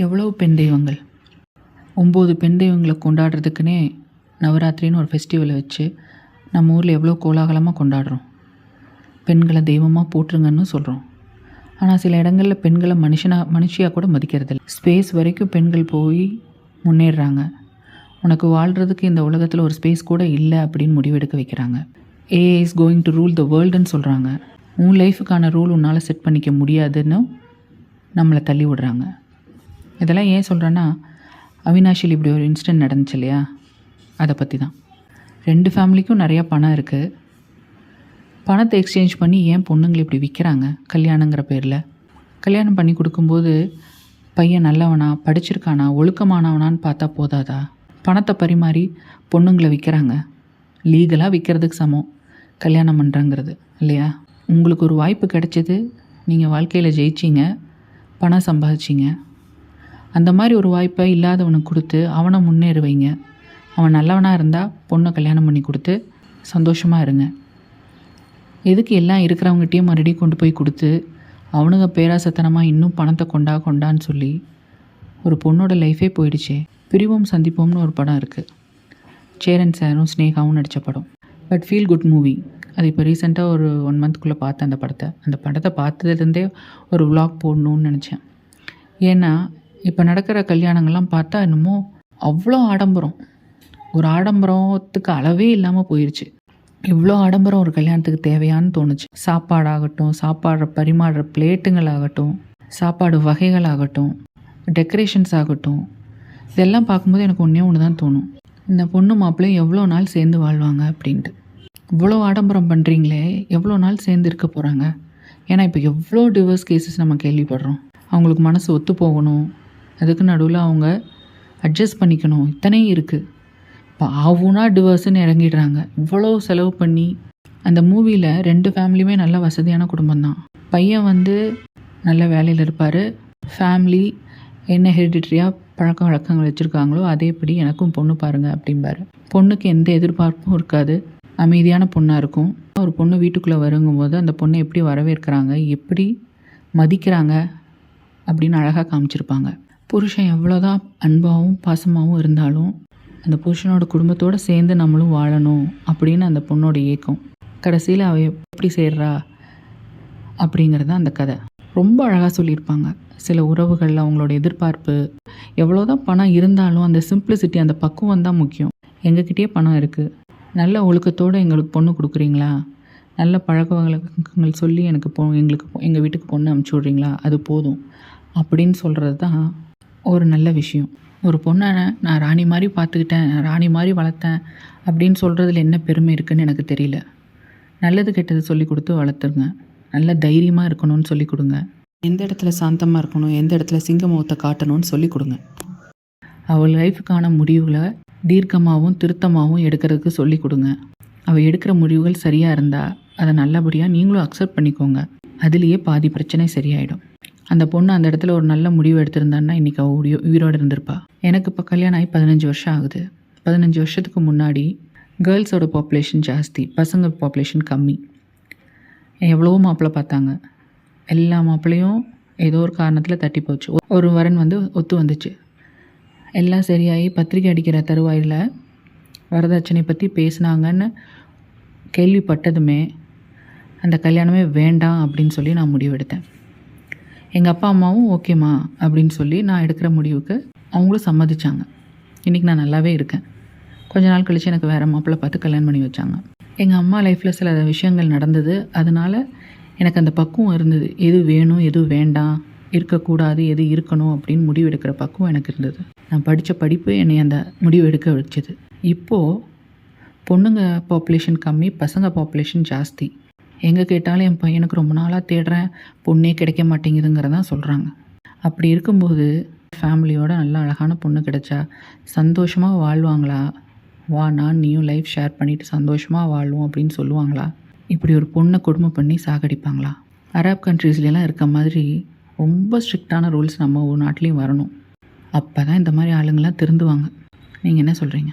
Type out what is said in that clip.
எவ்வளோ பெண் தெய்வங்கள், 9 பெண் தெய்வங்களை கொண்டாடுறதுக்குன்னே நவராத்திரின்னு ஒரு ஃபெஸ்டிவலை வச்சு நம்ம ஊரில் எவ்வளோ கோலாகலமாக கொண்டாடுறோம். பெண்களை தெய்வமாக போற்றுங்கன்னு சொல்கிறோம். ஆனால் சில இடங்களில் பெண்களை மனுஷியாக கூட மதிக்கிறதில்ல. ஸ்பேஸ் வரைக்கும் பெண்கள் போய் முன்னேறுறாங்க. உனக்கு வாழ்கிறதுக்கு இந்த உலகத்தில் ஒரு ஸ்பேஸ் கூட இல்லை அப்படின்னு முடிவெடுக்க வைக்கிறாங்க. AI is going to rule the வேர்ல்டுன்னு சொல்கிறாங்க. உன் லைஃபுக்கான ரூல் உன்னால் செட் பண்ணிக்க முடியாதுன்னு நம்மளை தள்ளி விடுறாங்க. இதெல்லாம் ஏன் சொல்கிறேன்னா, அவினாஷில் இப்படி ஒரு இன்சிடென்ட் நடந்துச்சு இல்லையா, அதை பற்றி தான். 2 ஃபேமிலிக்கும் நிறையா பணம் இருக்குது. பணத்தை எக்ஸ்சேஞ்ச் பண்ணி ஏன் பொண்ணுங்களை இப்படி விற்கிறாங்க கல்யாணங்கிற பேரில்? கல்யாணம் பண்ணி கொடுக்கும்போது பையன் நல்லவனா, படிச்சிருக்கானா, ஒழுக்கமானவனான்னு பார்த்தா போதாதா? பணத்தை பரிமாறி பொண்ணுங்களை விற்கிறாங்க. லீகலாக விற்கிறதுக்கு சமம் கல்யாணம் பண்ணுறங்கிறது இல்லையா? உங்களுக்கு ஒரு வாய்ப்பு கிடைச்சிது, நீங்கள் வாழ்க்கையில் ஜெயிச்சிங்க, பணம் சம்பாதிச்சிங்க. அந்த மாதிரி ஒரு வாய்ப்பை இல்லாதவனுக்கு கொடுத்து அவனை முன்னேற வைங்க. அவன் நல்லவனாக இருந்தால் பொண்ணை கல்யாணம் பண்ணி கொடுத்து சந்தோஷமாக இருங்க. எதுக்கு எல்லாம் இருக்கிறவங்ககிட்டையும் மறுபடியும் கொண்டு போய் கொடுத்து அவனுங்க பேராசத்தனமாக இன்னும் பணத்தை கொண்டான்னு சொல்லி ஒரு பொண்ணோட லைஃபே போயிடுச்சே. பிரிவோம் சந்திப்போம்னு ஒரு படம் இருக்குது. சேரன் சாரும் ஸ்னேகாவும் நடித்த படம். But feel good movie. அது இப்போ ரீசெண்டாக ஒரு 1 மந்த்க்குள்ளே பார்த்தேன் அந்த படத்தை பார்த்ததுலேருந்தே ஒரு vlog போடணுன்னு நினச்சேன். ஏன்னா இப்போ நடக்கிற கல்யாணங்கள்லாம் பார்த்தா என்னமோ அவ்வளோ ஆடம்பரம், ஒரு ஆடம்பரத்துக்கு அளவே இல்லாமல் போயிடுச்சு. இவ்வளோ ஆடம்பரம் ஒரு கல்யாணத்துக்கு தேவையான்னு தோணுச்சு. சாப்பாடாகட்டும், சாப்பாடு பரிமாறுற பிளேட்டுங்களாகட்டும், சாப்பாடு வகைகளாகட்டும், டெக்கரேஷன்ஸ் ஆகட்டும், இதெல்லாம் பார்க்கும்போது எனக்கு ஒன்று தான் தோணும். இந்த பொண்ணு மாப்பிள்ளையும் எவ்வளோ நாள் சேர்ந்து வாழ்வாங்க அப்படின்ட்டு. இவ்வளோ ஆடம்பரம் பண்ணுறீங்களே, எவ்வளோ நாள் சேர்ந்து இருக்க போகிறாங்க? ஏன்னா இப்போ எவ்வளோ டிவோர்ஸ் கேசஸ் நம்ம கேள்விப்படுறோம். அவங்களுக்கு மனசு ஒத்து போகணும், அதுக்கு நடுவில் அவங்க அட்ஜஸ்ட் பண்ணிக்கணும், இத்தனையும் இருக்குது. இப்போ ஆவுனா டிவோர்ஸுன்னு இறங்கிடுறாங்க. இவ்வளோ செலவு பண்ணி. அந்த மூவியில் 2 ஃபேமிலியுமே நல்ல வசதியான குடும்பம்தான். பையன் நல்ல வேலையில் இருப்பார். ஃபேமிலி என்ன ஹெரிடிட்ரியாக பழக்க வழக்கங்கள் வச்சுருக்காங்களோ அதேபடி எனக்கும் பொண்ணு பாருங்கள் அப்படிம்பாரு. பொண்ணுக்கு எந்த எதிர்பார்ப்பும் இருக்காது, அமைதியான பொண்ணாக இருக்கும். ஒரு பொண்ணு வீட்டுக்குள்ளே வருங்கும்போது அந்த பொண்ணை எப்படி வரவேற்கிறாங்க, எப்படி மதிக்கிறாங்க அப்படின்னு அழகாக காமிச்சிருப்பாங்க. புருஷன் எவ்வளோதான் அன்பாகவும் பாசமாகவும் இருந்தாலும் அந்த புருஷனோட குடும்பத்தோடு சேர்ந்து நம்மளும் வாழணும் அப்படின்னு அந்த பொண்ணோட ஏக்கம். கடைசியில் அவள் எப்படி சேர்றா அப்படிங்கிறது அந்த கதை. ரொம்ப அழகாக சொல்லியிருப்பாங்க. சில உறவுகளில் அவங்களோட எதிர்பார்ப்பு, எவ்வளோதான் பணம் இருந்தாலும் அந்த சிம்பிளிசிட்டி, அந்த பக்குவம் தான் முக்கியம். எங்ககிட்டயே பணம் இருக்குது, நல்ல ஒழுக்கத்தோடு எங்களுக்கு பொண்ணு கொடுக்குறீங்களா, நல்ல பழக்க வழக்கங்கள் சொல்லி எங்கள் வீட்டுக்கு பொண்ணு அனுப்பிச்சி விட்றீங்களா, அது போதும் அப்படின்னு சொல்கிறது தான் ஒரு நல்ல விஷயம். ஒரு பொண்ணை நான் ராணி மாதிரி பார்த்துக்கிட்டேன், ராணி மாதிரி வளர்த்தேன் அப்படின்னு சொல்கிறதுல என்ன பெருமை இருக்குதுன்னு எனக்கு தெரியல. நல்லது கெட்டது சொல்லி கொடுத்து வளர்த்துருங்க. நல்ல தைரியமாக இருக்கணும்னு சொல்லி கொடுங்க. எந்த இடத்துல சாந்தமாக இருக்கணும், எந்த இடத்துல சிங்கமுகத்தை காட்டணும்னு சொல்லி கொடுங்க. அவள் லைஃபுக்கான முடிவுகளை தீர்க்கமாகவும் திருத்தமாகவும் எடுக்கிறதுக்கு சொல்லி கொடுங்க. அவள் எடுக்கிற முடிவுகள் சரியாக இருந்தால் அதை நல்லபடியாக நீங்களும் அக்செப்ட் பண்ணிக்கோங்க. அதுலேயே பாதி பிரச்சனை சரியாயிடும். அந்த பொண்ணு அந்த இடத்துல ஒரு நல்ல முடிவு எடுத்திருந்தான்னா இன்றைக்கி அவள் உயிரோடு இருந்திருப்பா. எனக்கு இப்போ கல்யாணம் ஆகி 15 வருஷம் ஆகுது. 15 வருஷத்துக்கு முன்னாடி கேர்ள்ஸோட பாப்புலேஷன் ஜாஸ்தி, பசங்க பாப்புலேஷன் கம்மி. எவ்வளவோ மாப்பிள்ளை பார்த்தாங்க. எல்லா மாப்பிள்ளையும் ஏதோ ஒரு காரணத்தில் தட்டி போச்சு. ஒரு வரன் ஒத்து வந்துச்சு. எல்லாம் சரியாகி பத்திரிக்கை அடிக்கிற தருவாயில் வரதட்சணை பற்றி பேசினாங்கன்னு கேள்விப்பட்டதுமே அந்த கல்யாணமே வேண்டாம் அப்படின்னு சொல்லி நான் முடிவெடுத்தேன். எங்கள் அப்பா அம்மாவும் ஓகேம்மா அப்படின்னு சொல்லி நான் எடுக்கிற முடிவுக்கு அவங்களும் சம்மதிச்சாங்க. இன்றைக்கி நான் நல்லாவே இருக்கேன். கொஞ்ச நாள் கழித்து எனக்கு வேறு மாப்பிள்ளை பார்த்து கல்யாணம் பண்ணி வச்சாங்க. எங்கள் அம்மா லைஃப்பில் சில விஷயங்கள் நடந்தது. அதனால் எனக்கு அந்த பக்குவம் இருந்தது. எது வேணும், எது வேண்டாம், இருக்கக்கூடாது, எது இருக்கணும் அப்படின்னு முடிவு எடுக்கிற பக்குவம் எனக்கு இருந்தது. நான் படித்த படிப்பு என்னை அந்த முடிவு எடுக்க வச்சது. இப்போது பொண்ணுங்க பாப்புலேஷன் கம்மி, பசங்க பாப்புலேஷன் ஜாஸ்தி. எங்கே கேட்டாலும் என் பையனுக்கு ரொம்ப நாளாக தேடுறேன், பொண்ணே கிடைக்க மாட்டேங்குதுங்கிறதான் சொல்கிறாங்க. அப்படி இருக்கும்போது ஃபேமிலியோட நல்ல அழகான பொண்ணு கிடைச்சா சந்தோஷமாக வாழ்வாங்களா? வா, நான் நீயும் லைஃப் ஷேர் பண்ணிவிட்டு சந்தோஷமாக வாழ்வோம் அப்படின்னு சொல்லுவாங்களா? இப்படி ஒரு பொண்ணை கொடுமை பண்ணி சாகடிப்பாங்களா? அரப் கண்ட்ரீஸ்லாம் இருக்க மாதிரி ரொம்ப ஸ்ட்ரிக்டான ரூல்ஸ் நம்ம நாட்டிலையும் வரணும். அப்போ தான் இந்த மாதிரி ஆளுங்கள்லாம் திருந்துவாங்க. நீங்கள் என்ன சொல்கிறீங்க?